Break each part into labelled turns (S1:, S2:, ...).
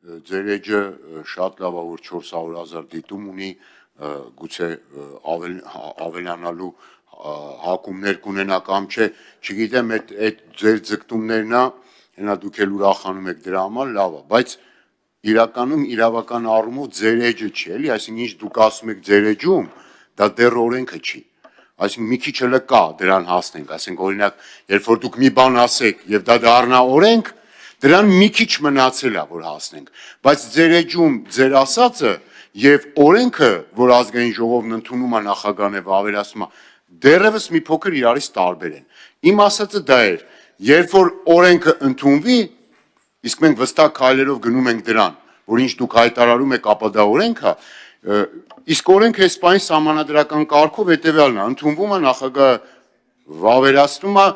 S1: ձեր էջը շատ լավ է, որ 400,000 դիտում ունի, գուցե ավելանալու հակումներ կունենա կամ չէ, չգիտեմ, այդ ձեր ձգտումներն է, հենա դուք էլ ուրախանում եք դրա համար, լավ է, բայց իրականում իրավական առումով ձեր էջը չի, էլի, այսինքն ինչ դուք ասում եք ձեր էջում, դա դեռ օրենքը չի, այսինքն մի քիչ էլ կա դրան հասնենք, ասենք օրինակ, երբ որ դուք մի բան ասեք եւ դա դառնա օրենք, դրան մի քիչ մնացել է, որ հասնենք, բայց ձեր էջում ձեր ասածը եւ օրենքը, որ ազգային ժողովն ընդունում է նախագահն եւ ավելացում է, դեռևս մի փոքր իրարից տարբեր են։ Իմ ասածը դա էր, երբ որ օրենքը ընդունվի, իսկ մենք վստահ քայլերով գնում ենք դրան, որ ինչ դուք հայտարարում եք, ապա դա օրենք է, իսկ օրենքը այս պահին սահմանադրական կարգով հետեւյալն է, ընդունվում է նախագահը վավերացնում է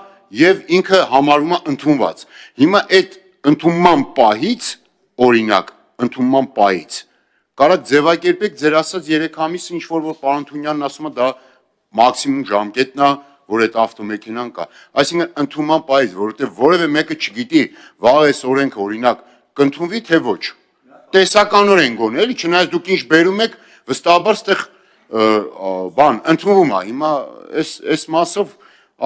S1: եւ ինքը համարվում է ընդունված։ Հիմա այդ ընդունման պահից, օրինակ, ընդունման պահից կարա ձևակերպեք ձեր ասած 3 ամիսը, ինչ որ պարոն Թունյանն ասում է, դա մաքսիմում ժամկետն է, որ այդ ավտոմեքենան կա։ Այսինքն ընդունման պահից, որովհետեւ որևէ մեկը չգիտի, վաղ այս օրենքը օրինակ կընդունվի թե ոչ։ Տեսականորեն գոնե, էլի, չնայած դուք ինչ բերում եք, վստահաբար ստեղ բան ընդունվում է։ Հիմա այս մասով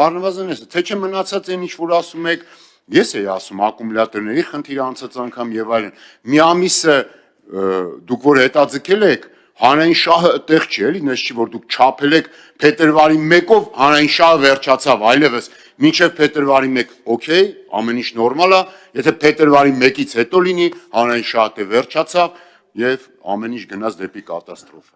S1: առնվազն էս, թե չէ մնացած այն ինչ որ ասում եք, ես էի ասում ակումուլյատորների խնդիրը անցած անգամ եւ այլն։ Մի ամիսը դուք որ հետաձգել եք, հանրային շահը այդտեղ չի, էլի, նես չի որ դուք չափել եք փետրվարի 1-ով հանրային շահը վերջացավ, այլևս մինչև փետրվարի 1, օքեյ, ամեն ինչ նորմալ է, եթե փետրվարի 1-ից հետո լինի հանրային շահը վերջացավ եւ ամեն ինչ գնաց դեպի կատաստրոֆա։